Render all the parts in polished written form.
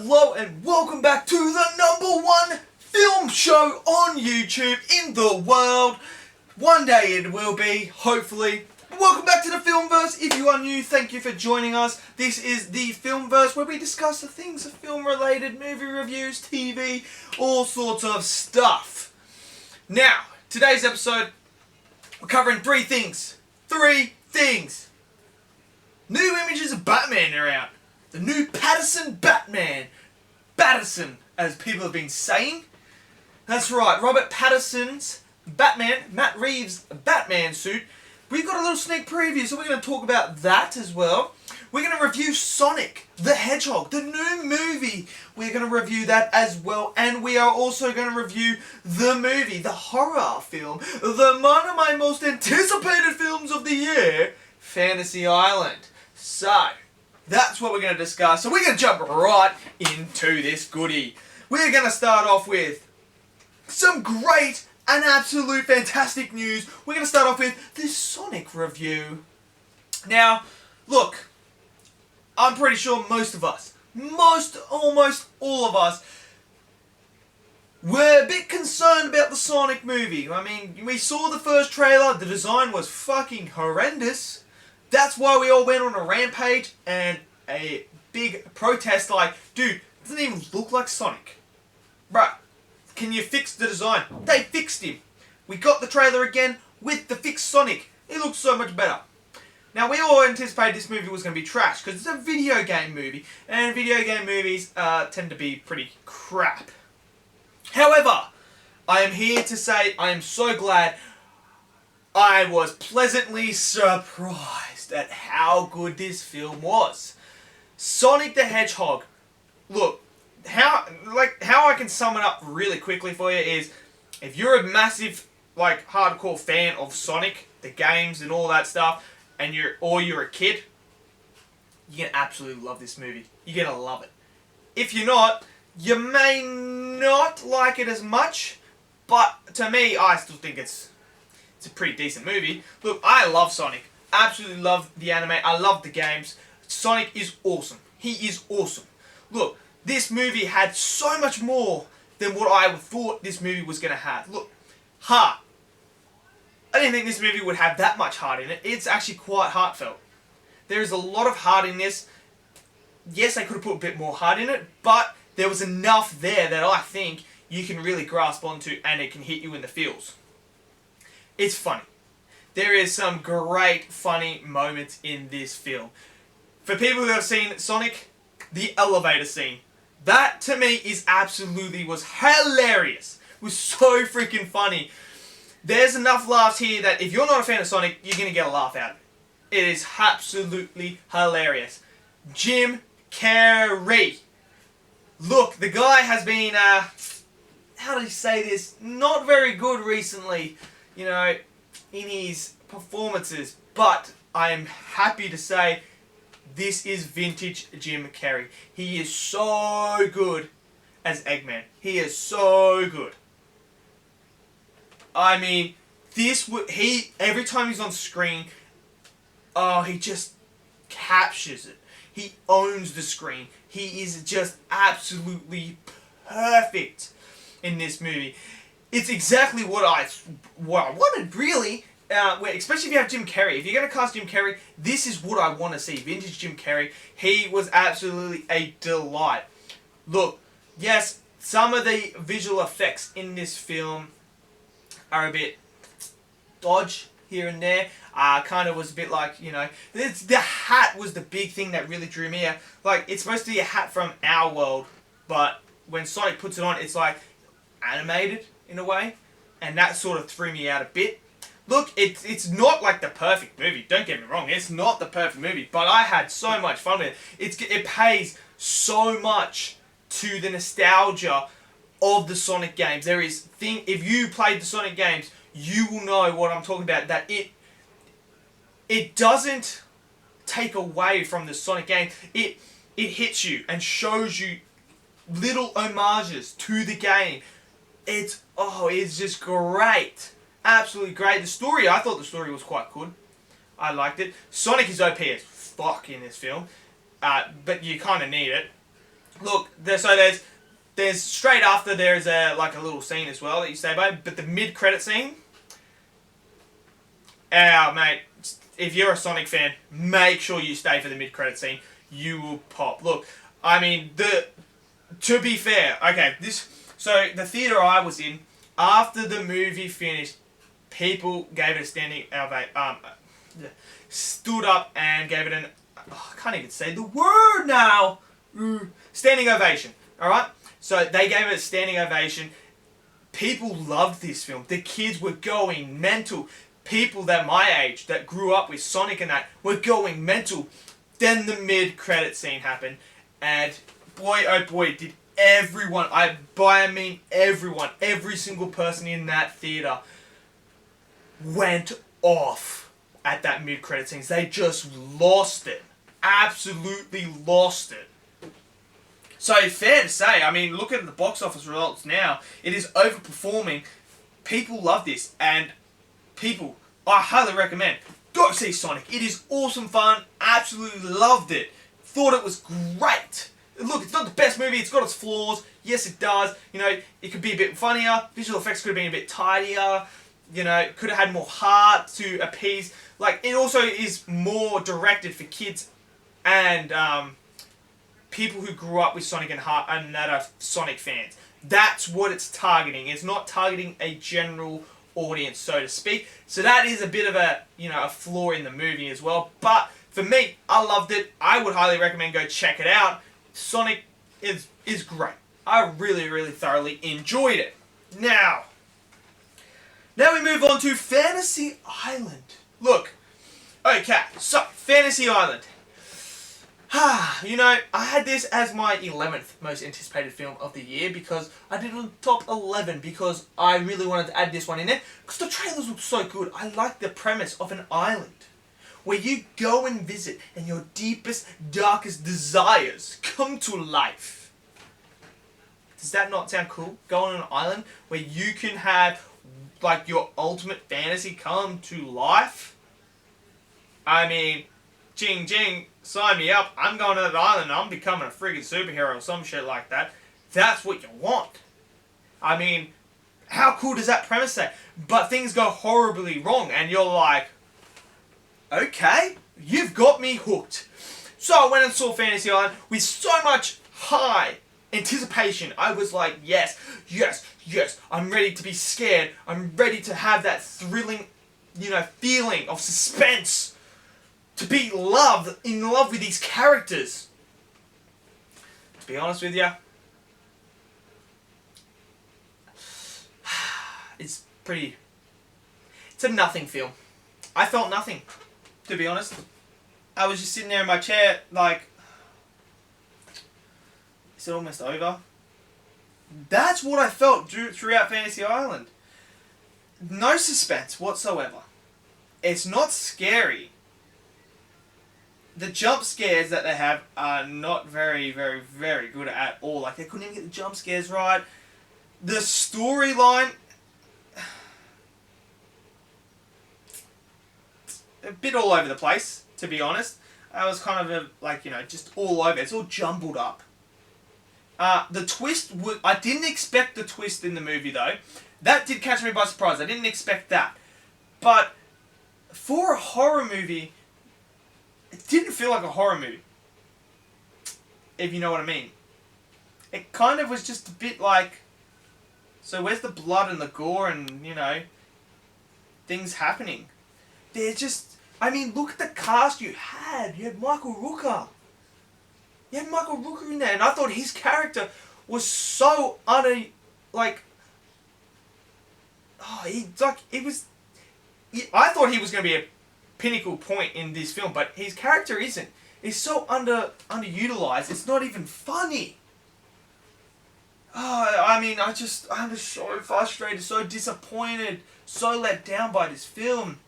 Hello and welcome back to the #1 film show on YouTube in the world. One day it will be, hopefully. Welcome back to the Filmverse. If you are new, thank you for joining us. This is the Filmverse where we discuss the things of film related, movie reviews, TV, all sorts of stuff. Now, today's episode, we're covering three things. New images of Batman are out. The new Patterson Batman. Batterson, as people have been saying. That's right, Robert Patterson's Batman, Matt Reeves' Batman suit. We've got a little sneak preview, so we're going to talk about that as well. We're going to review Sonic the Hedgehog, the new movie. We're going to review that as well. And we are also going to review the movie, the horror film, one of my most anticipated films of the year, Fantasy Island. So, that's what we're going to discuss. So we're going to jump right into this goodie. We're going to start off with some great and absolute fantastic news. We're going to start off with the Sonic review. Now, look, I'm pretty sure most of us, almost all of us, were a bit concerned about the Sonic movie. I mean, we saw the first trailer, the design was fucking horrendous. That's why we all went on a rampage and a big protest like, dude, it doesn't even look like Sonic. Bruh, can you fix the design? They fixed him. We got the trailer again with the fixed Sonic. It looks so much better. Now, we all anticipated this movie was going to be trash because it's a video game movie, and video game movies tend to be pretty crap. However, I am here to say I am so glad I was pleasantly surprised at how good this film was. Sonic the Hedgehog. Look, how I can sum it up really quickly for you is, if you're a massive, hardcore fan of Sonic, the games and all that stuff, and you're a kid, you're gonna absolutely love this movie. You're gonna love it. If you're not, you may not like it as much, but to me, I still think it's a pretty decent movie. Look, I love Sonic. Absolutely love the anime. I love the games. Sonic is awesome. He is awesome. Look, this movie had so much more than what I thought this movie was going to have. Look, heart. I didn't think this movie would have that much heart in it. It's actually quite heartfelt. There is a lot of heart in this. Yes, I could have put a bit more heart in it, but there was enough there that I think you can really grasp onto and it can hit you in the feels. It's funny. There is some great funny moments in this film. For people who have seen Sonic, the elevator scene. That, to me, was hilarious. It was so freaking funny. There's enough laughs here that if you're not a fan of Sonic, you're going to get a laugh out of it. It is absolutely hilarious. Jim Carrey. Look, the guy has been, how do you say this? Not very good recently, in his performances. But I am happy to say this is vintage Jim Carrey. He is so good as Eggman. He is so good. I mean, every time he's on screen, he just captures it. He owns the screen. He is just absolutely perfect in this movie. It's exactly what I wanted, really. Especially if you have Jim Carrey. If you're going to cast Jim Carrey, this is what I want to see. Vintage Jim Carrey. He was absolutely a delight. Look, yes, some of the visual effects in this film are a bit dodge here and there. Kind of was a bit like, the hat was the big thing that really drew me out. It's supposed to be a hat from our world, but when Sonic puts it on, it's animated in a way, and that sort of threw me out a bit. Look, it's not like the perfect movie, don't get me wrong, it's not the perfect movie, but I had so much fun with it. It pays so much to the nostalgia of the Sonic games. If you played the Sonic games, you will know what I'm talking about, that it doesn't take away from the Sonic game. It hits you and shows you little homages to the game. It's just great. Absolutely great. The story, I thought the story was quite good. I liked it. Sonic is OP as fuck in this film. But you kind of need it. Look, there's straight after there's a little scene as well that you stay by, but the mid-credit scene, mate, if you're a Sonic fan, make sure you stay for the mid-credit scene. You will pop. Look, I mean, to be fair, okay, so the theater I was in, after the movie finished, people gave it a standing ovation, stood up and gave it I can't even say the word now, standing ovation, alright? So they gave it a standing ovation. People loved this film. The kids were going mental. People that my age, that grew up with Sonic and that, were going mental. Then the mid-credit scene happened, and boy, oh boy, did everyone, I mean everyone, every single person in that theater went off at that mid-credit scene. They just lost it. Absolutely lost it. So, fair to say, I mean, look at the box office results now. It is overperforming. People love this, and people, I highly recommend, go see Sonic. It is awesome fun. Absolutely loved it. Thought it was great. Look, it's not the best movie. It's got its flaws. Yes, it does. You know, it could be a bit funnier. Visual effects could have been a bit tidier. You know, could have had more heart to appease. Like, it also is more directed for kids and people who grew up with Sonic and that are Sonic fans. That's what it's targeting. It's not targeting a general audience, so to speak. So that is a bit of a, a flaw in the movie as well. But for me, I loved it. I would highly recommend go check it out. Sonic is great. I really, really thoroughly enjoyed it. Now we move on to Fantasy Island. Look, okay, so Fantasy Island. I had this as my 11th most anticipated film of the year because I did a top 11 because I really wanted to add this one in there because the trailers look so good. I like the premise of an island where you go and visit and your deepest, darkest desires come to life. Does that not sound cool? Go on an island where you can have like your ultimate fantasy come to life? I mean, ching ching, sign me up. I'm going to that island and I'm becoming a friggin' superhero or some shit like that. That's what you want. I mean, how cool does that premise say? But things go horribly wrong and you're like, okay, you've got me hooked. So I went and saw Fantasy Island with so much high anticipation. I was like, yes, yes, yes. I'm ready to be scared. I'm ready to have that thrilling, feeling of suspense. To be in love with these characters. To be honest with you, it's a nothing film. I felt nothing, to be honest. I was just sitting there in my chair like, is it almost over? That's what I felt throughout Fantasy Island. No suspense whatsoever. It's not scary. The jump scares that they have are not very, very, very good at all. Like, they couldn't even get the jump scares right. The storyline, a bit all over the place, to be honest. I was kind of just all over. It's all jumbled up. The twist, I didn't expect the twist in the movie though. That did catch me by surprise. I didn't expect that. But for a horror movie, it didn't feel like a horror movie, if you know what I mean. It kind of was just a bit like, so where's the blood and the gore and, things happening? They're just, look at the cast you had. You had Michael Rooker. You had Michael Rooker in there, and I thought his character was so I thought he was going to be a pinnacle point in this film, but his character isn't. It's so underutilized. It's not even funny. I'm just so frustrated, so disappointed, so let down by this film.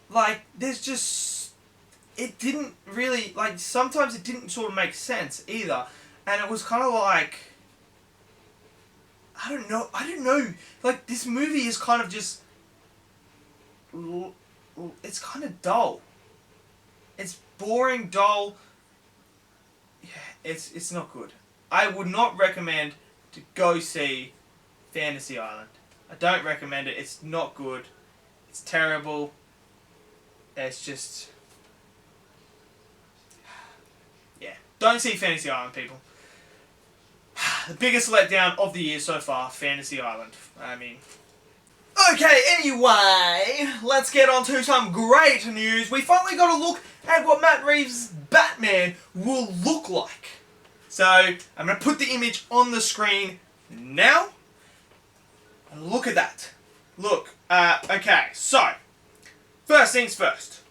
Like, it didn't really, sometimes it didn't sort of make sense either, and it was kind of like, I don't know, like, this movie is kind of just, it's kind of dull. It's boring, dull. Yeah, it's not good. I would not recommend to go see Fantasy Island. I don't recommend it. It's not good. It's terrible. It's just... yeah. Don't see Fantasy Island, people. The biggest letdown of the year so far, Fantasy Island. I mean... okay, anyway, let's get on to some great news. We finally got a look at what Matt Reeves' Batman will look like. So, I'm going to put the image on the screen now. And look at that. Look, okay, so, first things first.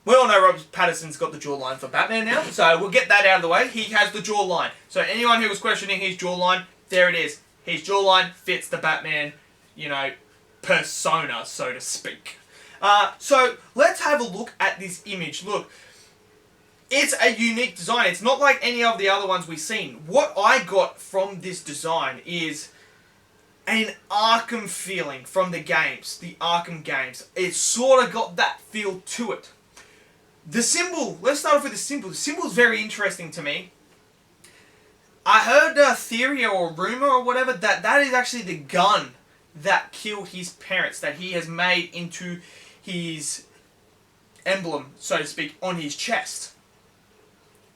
We all know Robert Pattinson's got the jawline for Batman now, so we'll get that out of the way. He has the jawline. So anyone who was questioning his jawline, there it is. His jawline fits the Batman, you know, persona, so to speak. So let's have a look at this image. Look, it's a unique design. It's not like any of the other ones we've seen. What I got from this design is an Arkham feeling from the games, the Arkham games. It sort of got that feel to it. The symbol, let's start off with the symbol. The symbol is very interesting to me. I heard a theory or a rumor or whatever that is actually the gun that killed his parents, that he has made into his emblem, so to speak, on his chest.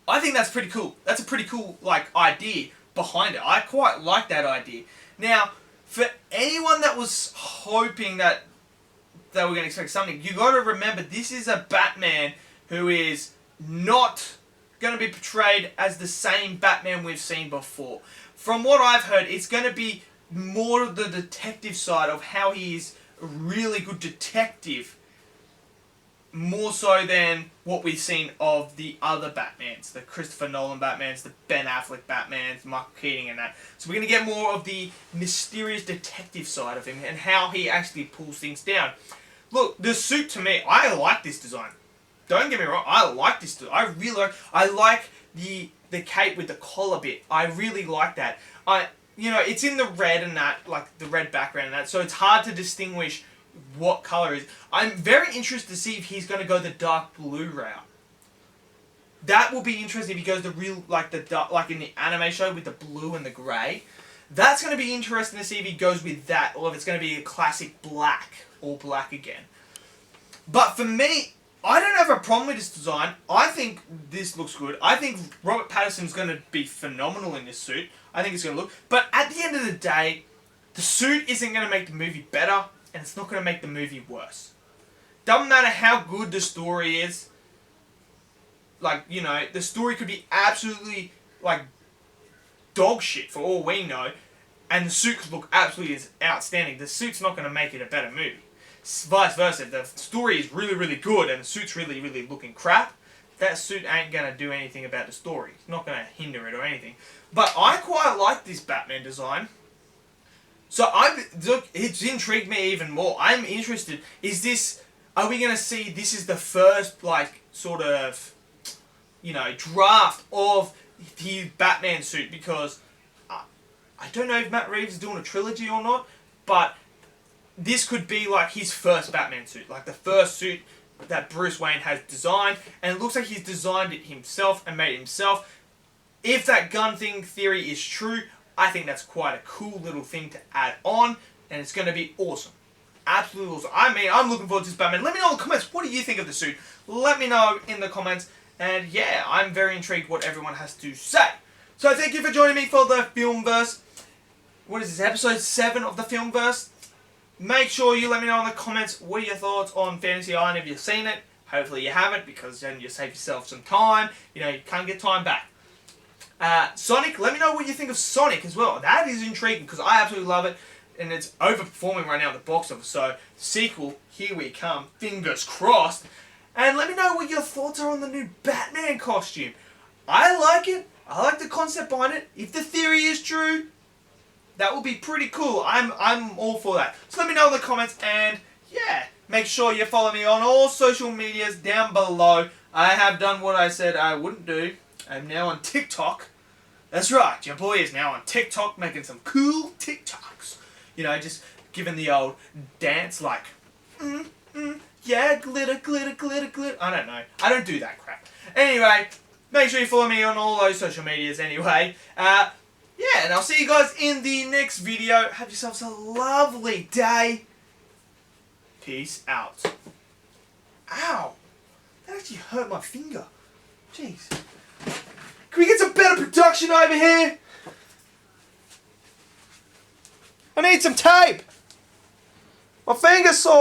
I think that's pretty cool. That's a pretty cool, like, idea behind it. I quite like that idea. Now, for anyone that was hoping that they were going to expect something, you got to remember this is a Batman who is not going to be portrayed as the same Batman we've seen before. From what I've heard, it's going to be more of the detective side of how he is a really good detective, more so than what we've seen of the other Batmans, the Christopher Nolan Batmans, the Ben Affleck Batmans, Michael Keaton and that. So we're going to get more of the mysterious detective side of him and how he actually pulls things down. Look, the suit to me, I like this design. Don't get me wrong, I like this design. I like the cape with the collar bit. I really like that. You know, it's in the red and that, like the red background and that, so it's hard to distinguish what colour it is. I'm very interested to see if he's going to go the dark blue route. That will be interesting if he goes the real, like the dark, like in the anime show with the blue and the grey. That's going to be interesting to see if he goes with that, or if it's going to be a classic black, all black again. But for me, I don't have a problem with this design. I think this looks good. I think Robert Pattinson's going to be phenomenal in this suit. I think it's going to look... but at the end of the day, the suit isn't going to make the movie better, and it's not going to make the movie worse. Doesn't matter how good the story is. Like, you know, the story could be absolutely, like, dog shit for all we know, and the suit could look absolutely outstanding. The suit's not going to make it a better movie. Vice versa, if the story is really, really good and the suit's really, really looking crap, that suit ain't going to do anything about the story. It's not going to hinder it or anything. But I quite like this Batman design. So, look, it's intrigued me even more. I'm interested. Are we going to see this is the first, like, sort of, you know, draft of his Batman suit? Because I don't know if Matt Reeves is doing a trilogy or not, but this could be like his first Batman suit, like the first suit that Bruce Wayne has designed, and it looks like he's designed it himself and made it himself. If that gun thing theory is true, I think that's quite a cool little thing to add on, and it's going to be awesome. Absolutely awesome. I mean, I'm looking forward to this Batman. Let me know in the comments, what do you think of the suit? Let me know in the comments, and yeah, I'm very intrigued what everyone has to say. So thank you for joining me for the Filmverse. What is this, episode 7 of the Filmverse? Make sure you let me know in the comments what are your thoughts on Fantasy Island if you've seen it. Hopefully you haven't, because then you save yourself some time. You know, you can't get time back. Sonic, let me know what you think of Sonic as well. That is intriguing, because I absolutely love it. And it's overperforming right now at the box office. So, sequel, here we come. Fingers crossed. And let me know what your thoughts are on the new Batman costume. I like it. I like the concept behind it. If the theory is true, that will be pretty cool. I'm all for that. So let me know in the comments, and yeah, make sure you follow me on all social medias down below. I have done what I said I wouldn't do. I'm now on TikTok. That's right, your boy is now on TikTok making some cool TikToks. You know, just giving the old dance like, yeah, glitter, glitter, glitter, glitter. I don't know. I don't do that crap. Anyway, make sure you follow me on all those social medias anyway. Yeah, and I'll see you guys in the next video. Have yourselves a lovely day. Peace out. Ow! That actually hurt my finger. Jeez. Can we get some better production over here? I need some tape. My finger's sore.